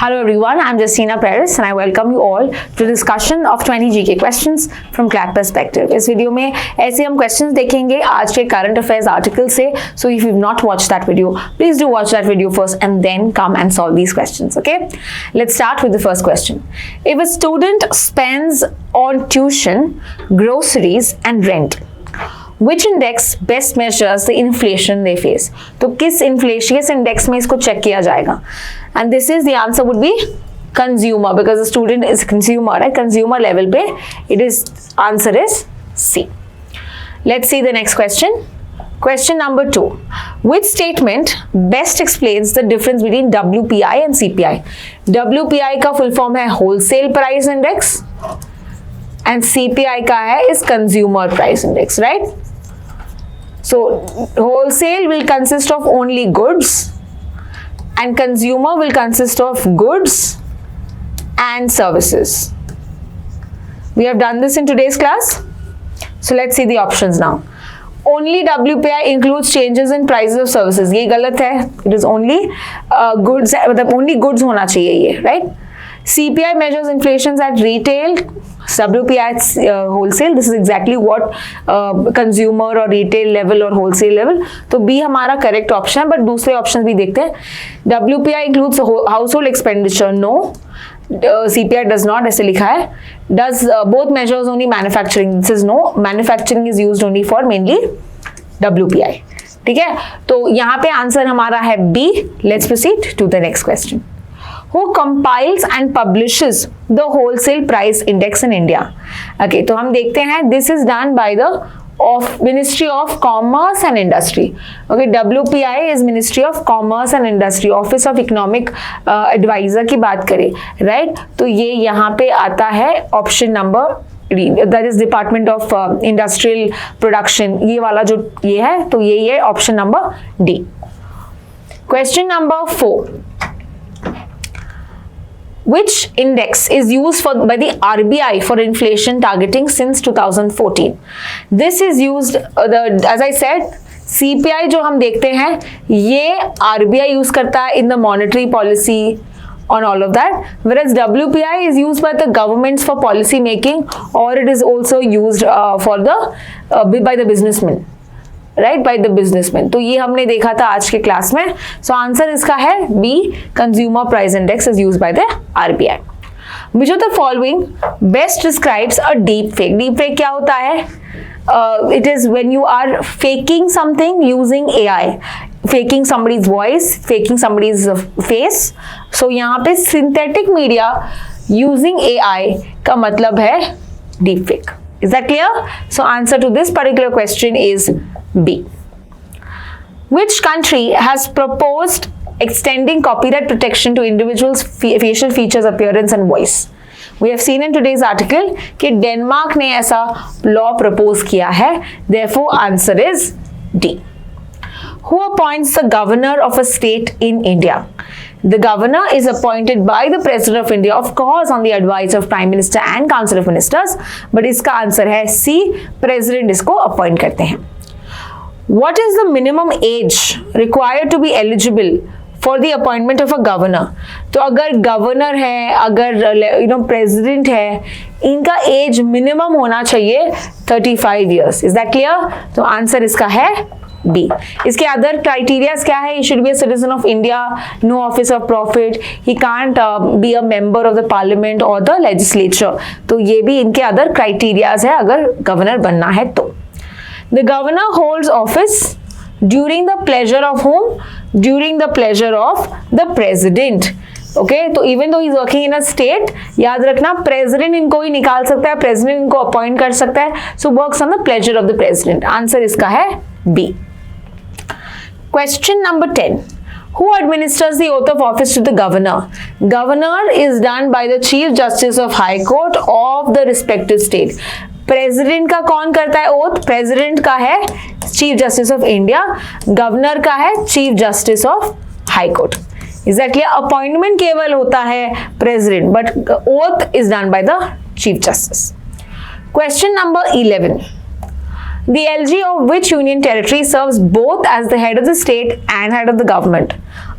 Hello everyone, I'm Justina Paris and I welcome you all to discussion of 20 GK questions from CLAT Perspective. इस video में ऐसे हम questions देखेंगे आज के करंट अफेयर्स आर्टिकल से. So if you've not watched that video, please do watch that video first and then come and solve these questions. Okay, let's start with the first question. If a student spends on tuition, groceries and rent, which index best measures the inflation they face? तो किस inflation index में इसको check किया जाएगा? And this is the answer would be consumer, because the student is consumer, right? Consumer level पे it is answer is C. Let's see the next question. Question number 2. Which statement best explains the difference between WPI and CPI? WPI का full form है wholesale price index and CPI का है is consumer price index, right? So wholesale will consist of only goods and consumer will consist of goods and services. We have done this in today's class. So let's see the options now. Only WPI includes changes in prices of services. ये गलत है. It is only goods, मतलब only goods होना चाहिए ये, right? CPI measures inflation at retail, WPI at wholesale. This is exactly what consumer or retail level or wholesale level. तो B हमारा correct option है, but दूसरे options भी देखते हैं. WPI includes household expenditure. No. CPI does not, ऐसे लिखा है. Does both measures only manufacturing? This is no. Manufacturing is used only for mainly WPI. ठीक है, तो यहाँ पे आंसर हमारा है B. Let's proceed to the next question. Who compiles and publishes the wholesale price index in India? Okay, तो हम देखते हैं this is done by the Ministry of Commerce and Industry. Okay, WPI is Ministry of Commerce and Industry, Office of Economic Advisor की बात करें, right? तो ये यहाँ पे आता है option number D, that is Department of Industrial Production. ये वाला जो ये है, तो ये है option number D. Question number 4. Which index is used by the RBI for inflation targeting since 2014? This is used, as I said, CPI जो हम देखते हैं ये RBI use करता है in the monetary policy on all of that, whereas WPI is used by the governments for policy making, or it is also used by the businessmen. Right, by the businessman. तो ये हमने देखा था आज के class में. सो answer इसका है B. Consumer price index is used by the RBI. Which of the following best describes a deep fake? Deep fake क्या होता है? It is when you are faking something using AI, faking somebody's voice, faking somebody's face. So यहाँ पे synthetic media using AI का मतलब है deep fake. Is that clear? So answer to this particular question is B. Which country has proposed extending copyright protection to individuals' facial features, appearance and voice? We have seen in today's article कि Denmark ने ऐसा law propose किया है. Therefore answer is D. Who appoints the governor of a state in India? The governor is appointed by the President of India, of course, on the advice of Prime Minister and Council of Ministers. But इसका answer है C. President इसको appoint करते हैं. What is the minimum age required to be eligible for the appointment of a governor? तो अगर governor है, अगर president है, इनका एज मिनिमम होना चाहिए 35 years. Is that clear? तो आंसर इसका है B. इसके अदर क्राइटेरियाज क्या है? He should be a citizen of India, no office of profit, he can't be a member of the parliament or the legislature. तो ये भी इनके अदर क्राइटेरियाज है अगर गवर्नर बनना है तो. The governor holds office during the pleasure of whom? During the pleasure of the president. Okay, तो even though he is working in a state, याद रखना प्रेसिडेंट इनको ही निकाल सकता है, प्रेसिडेंट इनको अपॉइंट कर सकता है. So works on the pleasure of the president. Answer इसका है B. Question number 10. Who administers the oath of office to the governor? Governor is done by the Chief Justice of High Court of the respective state. President का कौन करता है oath? President का है chief justice of India, governor का है chief justice of high court. Is that clear? Appointment केवल होता है president, but oath is done by the chief justice. Question number 11. The LG of which union territory serves both as the head of the state and head of the government?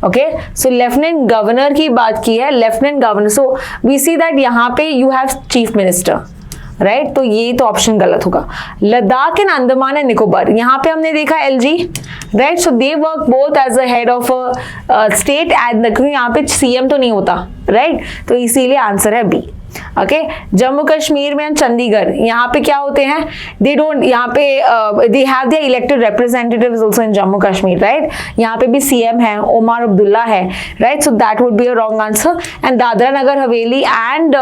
Okay, so lieutenant governor की बात की है, lieutenant governor, so we see that यहाँ पे you have chief minister, right, तो ये तो option गलत होगा। लद्दाख एंड अंडमान एंड निकोबार, यहाँ पे हमने देखा LG, right, so they work both as a head of state and, यहाँ पे सीएम तो नहीं होता, राइट, तो इसीलिए आंसर है बी। ओके, जम्मू कश्मीर में चंडीगढ़, यहाँ पे क्या होते हैं, दे डोंट, यहाँ पे they have their elected representatives also in Jammu Kashmir, right, यहाँ पे भी सीएम है, ओमर अब्दुल्ला है, right, so that would be a wrong answer. And Dadra Nagar Haveli and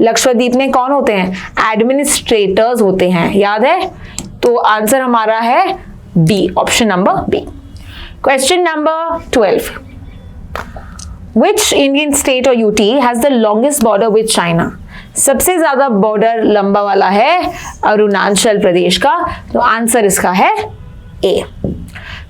Lakshadweep में कौन होते हैं, एडमिनिस्ट्रेटर्स होते हैं, याद है, तो आंसर हमारा है B, option number B. Question number 12, Which Indian state or UT has the longest border with China? सबसे ज्यादा बॉर्डर लंबा वाला है अरुणाचल प्रदेश का, तो आंसर इसका है A.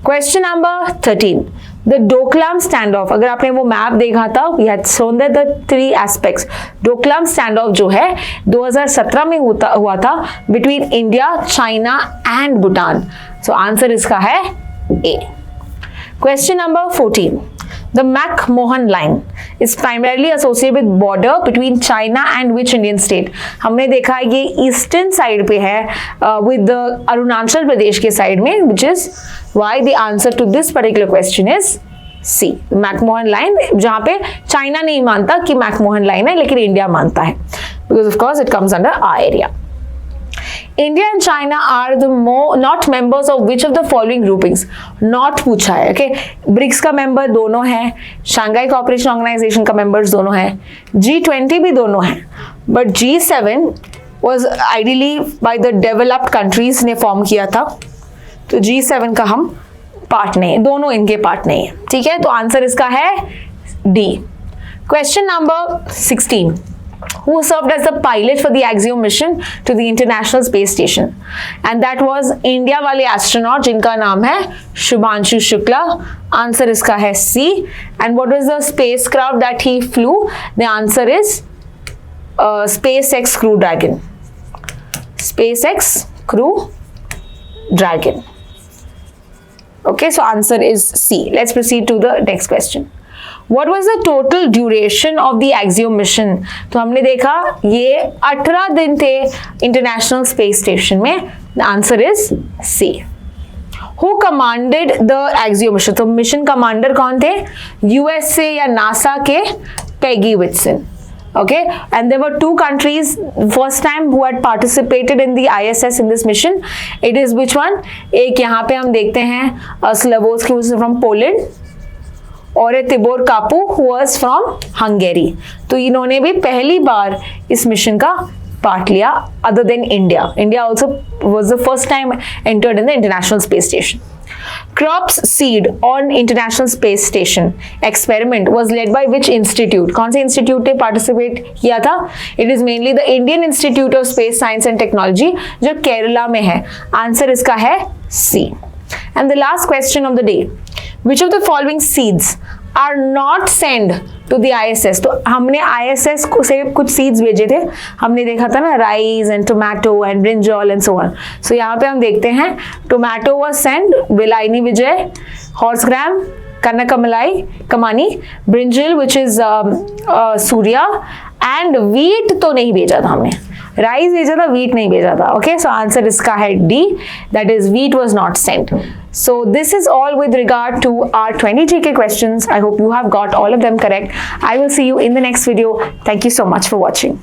Question number 13, the Doklam standoff, अगर आपने वो मैप देखा था, we had shown that the 3 aspects, Doklam standoff जो है 2017 में हुआ था between India, China and Bhutan, so answer इसका है ए। Question number 14. The McMahon line is primarily associated with border between China and which Indian state? हमने देखा ये ईस्टर्न साइड पे है with the अरुणाचल प्रदेश के साइड में, which is why the answer to this particular question is C. McMahon line, जहाँ पे China नहीं मानता कि McMahon line है, लेकिन इंडिया मानता है, because of course it comes under our area. India and China are the not members of which of the following groupings? Not पूछा है, okay? ब्रिक्स का मेंबर दोनों हैं, शंघाई कोऑपरेशन ऑर्गेनाइजेशन का मेंबर्स दोनों हैं, G20 भी दोनों हैं, but G7 was ideally by the developed countries ने फॉर्म किया था, तो G7 का हम पार्ट नहीं है, दोनों इनके पार्ट नहीं है, ठीक है, तो आंसर इसका है D. Question number 16, who served as the pilot for the Axiom mission to the International Space Station, and that was India वाले एस्ट्रोनॉट जिनका नाम है शुभांशु शुक्ला, आंसर इसका है C। and what was the spacecraft that he flew? the answer is SpaceX Crew Dragon, SpaceX Crew Dragon, okay, so answer is C। let's proceed to the next question. What was the total duration of the Axiom mission? तो हमने देखा ये 18 दिन थे international space station में, the answer is C। Who commanded the Axiom mission? तो mission commander कौन थे, USA या नासा के Peggy Whitson, okay, and there were 2 countries first time who had participated in the ISS in this mission. It is which one? एक यहाँ पे हम देखते हैं स्लोवोस्की from Poland, और तिबोर कापू who was from Hungary, तो इन्होंने भी पहली बार इस मिशन का पार्ट लिया other than India. India also was the first time entered in the International Space Station. Crops seed on International Space Station experiment was led by which institute? कौन से institute ने पार्टिसिपेट किया था? It is mainly the Indian Institute of Space Science and Technology जो केरला में है, answer इसका है C। And the last question of the day, which of the following seeds are not sent to the ISS? तो हमने ISS को से कुछ seeds भेजे थे, हमने देखा था ना rice and tomato and brinjal and so on, so यहाँ पे हम देखते हैं tomato was sent Vellayani Vijay, horse gram कनकमलाई कमानी, brinjal which is Surya, and wheat तो नहीं भेजा था हमने, राइस भेजा था, वीट नहीं भेजा था, ओके, सो आंसर इसका है D, that is wheat was not sent. So this is all with regard to our 20 GK questions. I hope you have got all of them correct. I will see you in the next video. Thank you so much for watching.